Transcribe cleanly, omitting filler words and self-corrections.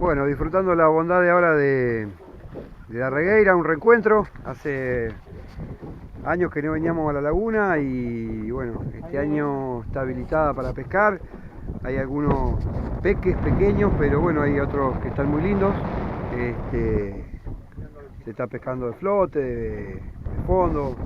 Bueno, disfrutando la bondad de ahora de la regueira, un reencuentro. Hace años que no veníamos a la laguna y bueno, este año está habilitada para pescar. Hay algunos peques pequeños, pero bueno, hay otros que están muy lindos. Se está pescando de flote, de fondo.